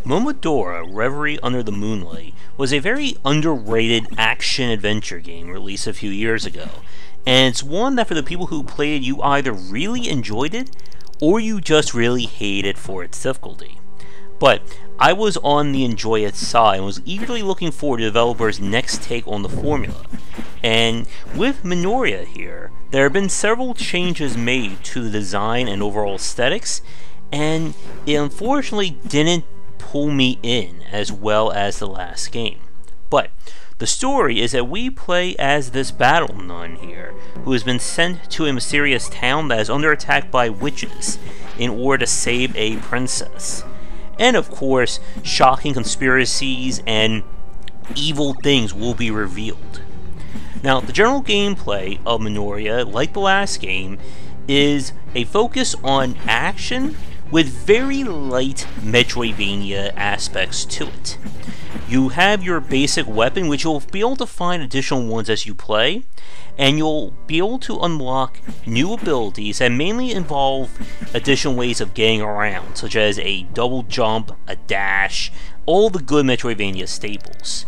Momodora, Reverie Under the Moonlight, was a very underrated action-adventure game released a few years ago, and it's one that for the people who played, you either really enjoyed it, or you just really hate it for its difficulty. But I was on the enjoy it side and was eagerly looking forward to the developer's next take on the formula. And with Minoria here, there have been several changes made to the design and overall aesthetics, and it unfortunately didn't pull me in as well as the last game. But the story is that we play as this battle nun here, who has been sent to a mysterious town that is under attack by witches in order to save a princess. And of course, shocking conspiracies and evil things will be revealed. Now, the general gameplay of Minoria, like the last game, is a focus on action with very light Metroidvania aspects to it. You have your basic weapon, which you'll be able to find additional ones as you play, and you'll be able to unlock new abilities that mainly involve additional ways of getting around, such as a double jump, a dash, all the good Metroidvania staples.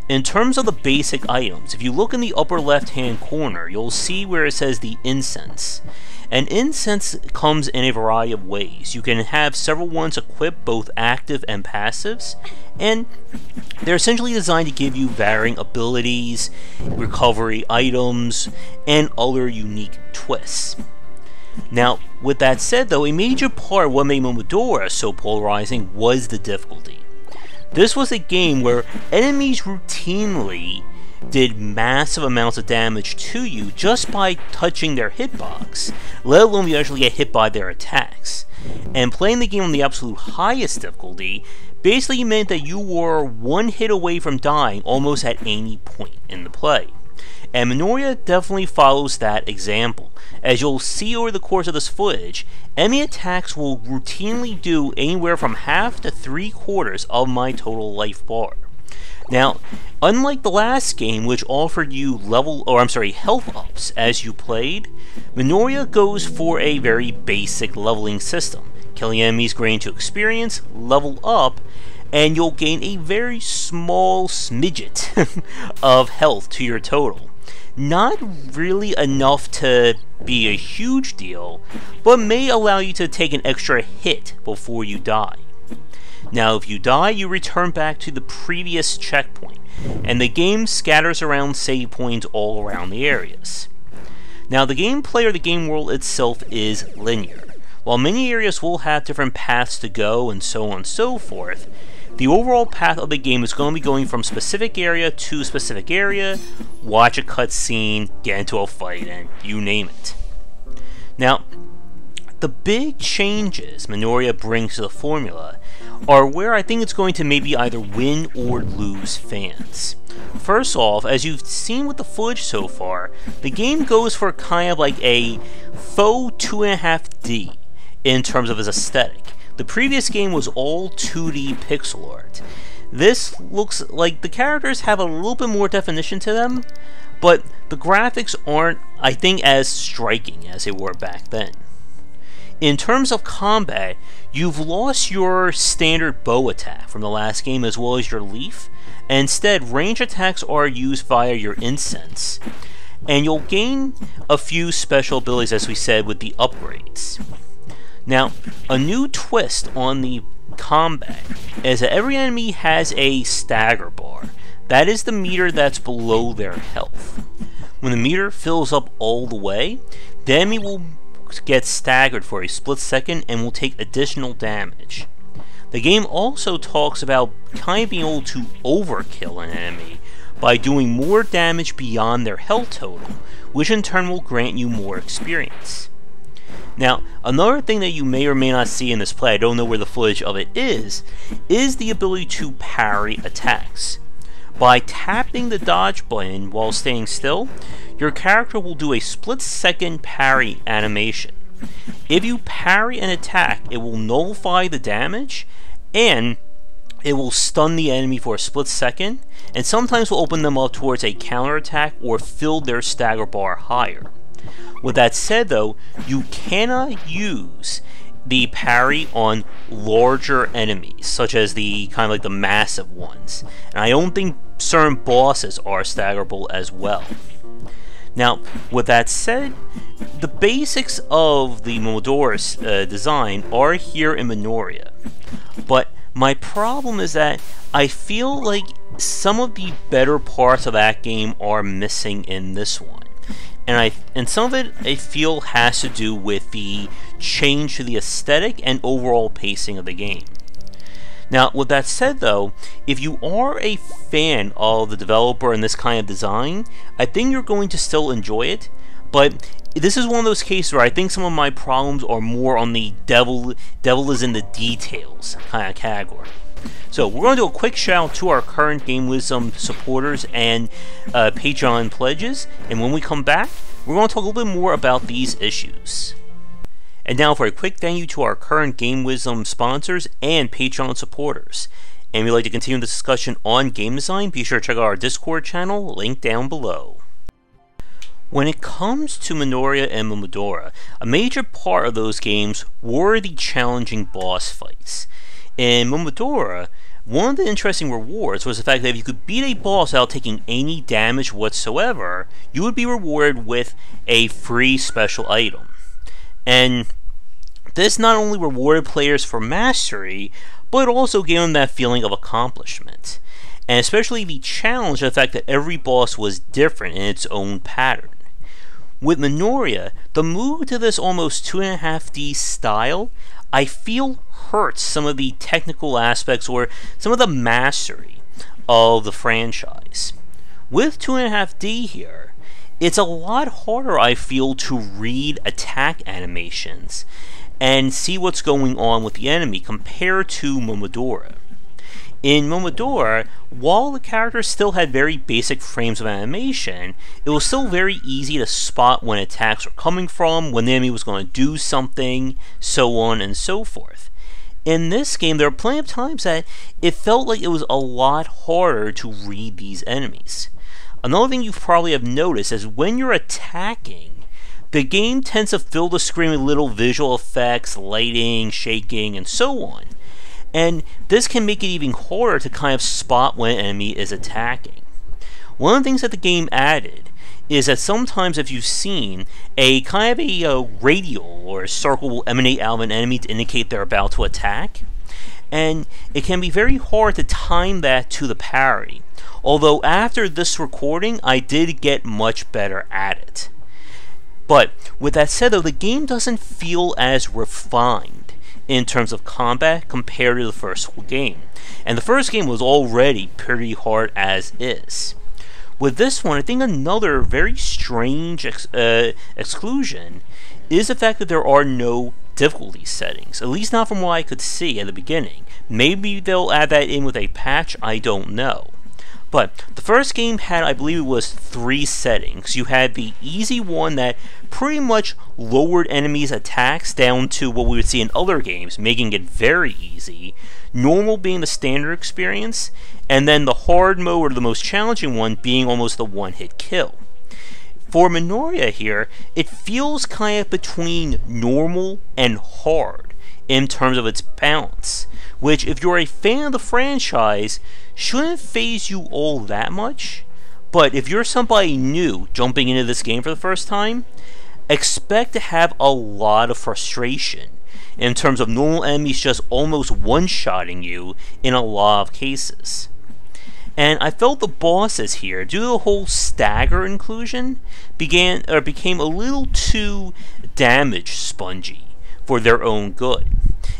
In terms of the basic items, if you look in the upper left hand corner, you'll see where it says the incense. And incense comes in a variety of ways. You can have several ones equipped, both active and passives, and they're essentially designed to give you varying abilities, recovery items, and other unique twists. Now, with that said though, a major part of what made Momodora so polarizing was the difficulty. This was a game where enemies routinely did massive amounts of damage to you just by touching their hitbox, let alone you actually get hit by their attacks. And playing the game on the absolute highest difficulty basically meant that you were one hit away from dying almost at any point in the play. And Minoria definitely follows that example. As you'll see over the course of this footage, enemy attacks will routinely do anywhere from half to 3/4 of my total life bar. Now, unlike the last game, which offered you health ups as you played, Minoria goes for a very basic leveling system. Killing enemies grant you experience, level up, and you'll gain a very small smidget of health to your total. Not really enough to be a huge deal, but may allow you to take an extra hit before you die. Now, if you die, you return back to the previous checkpoint, and the game scatters around save points all around the areas. Now, the gameplay or the game world itself is linear. While many areas will have different paths to go and so on and so forth, the overall path of the game is going to be going from specific area to specific area, watch a cutscene, get into a fight, and you name it. Now, the big changes Minoria brings to the formula are where I think it's going to maybe either win or lose fans. First off, as you've seen with the footage so far, the game goes for kind of like a faux 2.5D in terms of its aesthetic. The previous game was all 2D pixel art. This looks like the characters have a little bit more definition to them, but the graphics aren't, I think, as striking as they were back then. In terms of combat, you've lost your standard bow attack from the last game as well as your leaf, and instead range attacks are used via your incense, and you'll gain a few special abilities, as we said, with the upgrades. Now, a new twist on the combat is that every enemy has a stagger bar. That is the meter that's below their health. When the meter fills up all the way, the enemy will get staggered for a split second and will take additional damage. The game also talks about kind of being able to overkill an enemy by doing more damage beyond their health total, which in turn will grant you more experience. Now, another thing that you may or may not see in this play, I don't know where the footage of it is the ability to parry attacks. By tapping the dodge button while staying still, your character will do a split-second parry animation. If you parry an attack, it will nullify the damage, and it will stun the enemy for a split second, and sometimes will open them up towards a counterattack or fill their stagger bar higher. With that said though, you cannot use the parry on larger enemies, such as the kind of like the massive ones. And I don't think certain bosses are staggerable as well. Now, with that said, the basics of the Momodora design are here in Minoria, but my problem is that I feel like some of the better parts of that game are missing in this one. And some of it I feel has to do with the change to the aesthetic and overall pacing of the game. Now, with that said though, if you are a fan of the developer and this kind of design, I think you're going to still enjoy it, but this is one of those cases where I think some of my problems are more on the devil is in the details kind of category. So we're going to do a quick shout out to our current Game Wisdom supporters and Patreon pledges, and when we come back, we're going to talk a little bit more about these issues. And now for a quick thank you to our current Game Wisdom sponsors and Patreon supporters. And if you'd like to continue the discussion on game design, be sure to check out our Discord channel, linked down below. When it comes to Minoria and Momodora, a major part of those games were the challenging boss fights. In Momodora, one of the interesting rewards was the fact that if you could beat a boss without taking any damage whatsoever, you would be rewarded with a free special item. And this not only rewarded players for mastery, but it also gave them that feeling of accomplishment. And especially the challenge of the fact that every boss was different in its own pattern. With Minoria, the move to this almost 2.5D style, I feel hurts some of the technical aspects or some of the mastery of the franchise. With 2.5D here, it's a lot harder, I feel, to read attack animations and see what's going on with the enemy compared to Momodora. In Momodora, while the characters still had very basic frames of animation, it was still very easy to spot when attacks were coming from, when the enemy was going to do something, so on and so forth. In this game, there are plenty of times that it felt like it was a lot harder to read these enemies. Another thing you probably have noticed is when you're attacking, the game tends to fill the screen with little visual effects, lighting, shaking, and so on. And this can make it even harder to kind of spot when an enemy is attacking. One of the things that the game added is that sometimes if you've seen a kind of a radial or a circle will emanate out of an enemy to indicate they're about to attack, and it can be very hard to time that to the parry. Although after this recording, I did get much better at it. But with that said though, the game doesn't feel as refined in terms of combat compared to the first game. And the first game was already pretty hard as is. With this one, I think another very strange exclusion is the fact that there are no difficulty settings, at least not from what I could see at the beginning. Maybe they'll add that in with a patch, I don't know. But the first game had, I believe it was 3 settings. You had the easy one that pretty much lowered enemies' attacks down to what we would see in other games, making it very easy. Normal being the standard experience, and then the hard mode, or the most challenging one, being almost the one-hit kill. For Minoria here, it feels kind of between normal and hard in terms of its balance, which, if you're a fan of the franchise, shouldn't faze you all that much. But if you're somebody new jumping into this game for the first time, expect to have a lot of frustration in terms of normal enemies just almost one-shotting you in a lot of cases. And I felt the bosses here, due to the whole stagger inclusion, became a little too damage spongy for their own good.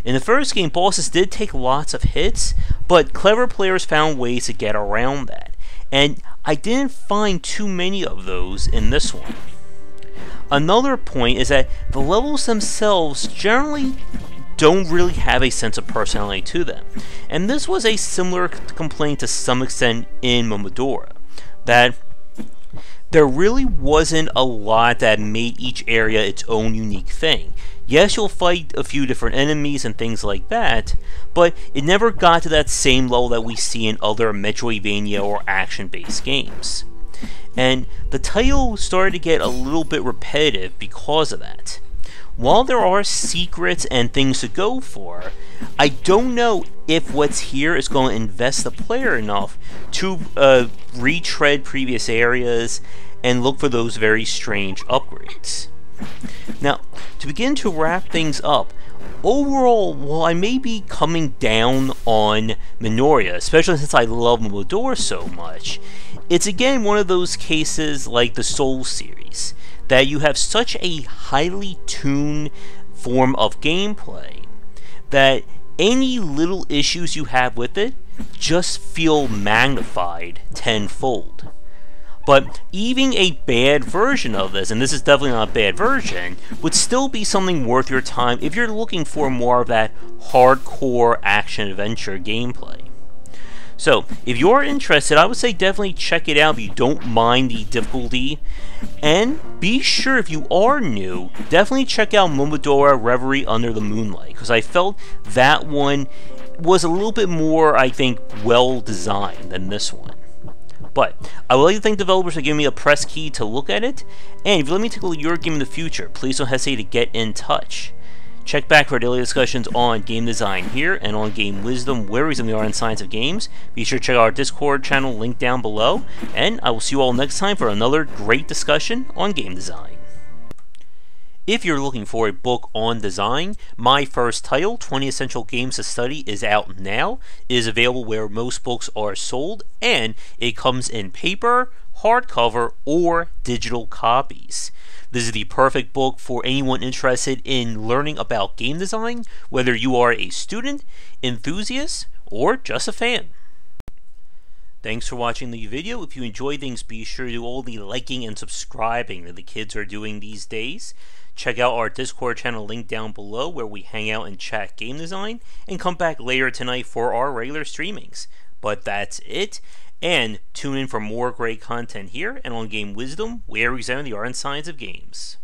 In the first game, bosses did take lots of hits, but clever players found ways to get around that. And I didn't find too many of those in this one. Another point is that the levels themselves generally don't really have a sense of personality to them. And this was a similar complaint to some extent in Momodora, that there really wasn't a lot that made each area its own unique thing. Yes, you'll fight a few different enemies and things like that, but it never got to that same level that we see in other Metroidvania or action-based games. And the title started to get a little bit repetitive because of that. while there are secrets and things to go for, I don't know if what's here is going to invest the player enough to retread previous areas and look for those very strange upgrades. Now, to begin to wrap things up, overall, while I may be coming down on Minoria, especially since I love Momodora so much, it's again one of those cases like the Soul series, that you have such a highly tuned form of gameplay that any little issues you have with it just feel magnified tenfold. But even a bad version of this, and this is definitely not a bad version, would still be something worth your time if you're looking for more of that hardcore action-adventure gameplay. So, if you're interested, I would say definitely check it out if you don't mind the difficulty. And be sure, if you are new, definitely check out Momodora Reverie Under the Moonlight, because I felt that one was a little bit more, I think, well-designed than this one. But I would like to thank developers for giving me a press key to look at it, and if you let me tackle your game in the future, please don't hesitate to get in touch. Check back for daily discussions on game design here and on game wisdom, where we examine the art and science of games. Be sure to check out our Discord channel linked down below, and I will see you all next time for another great discussion on game design. If you're looking for a book on design, my first title, 20 Essential Games to Study, is out now. It is available where most books are sold, and it comes in paper, hardcover, or digital copies. This is the perfect book for anyone interested in learning about game design, whether you are a student, enthusiast, or just a fan. Thanks for watching the video. If you enjoyed things, be sure to do all the liking and subscribing that the kids are doing these days. Check out our Discord channel linked down below where we hang out and chat game design, and come back later tonight for our regular streamings. But that's it, and tune in for more great content here and on Game Wisdom, where we examine the art and science of games.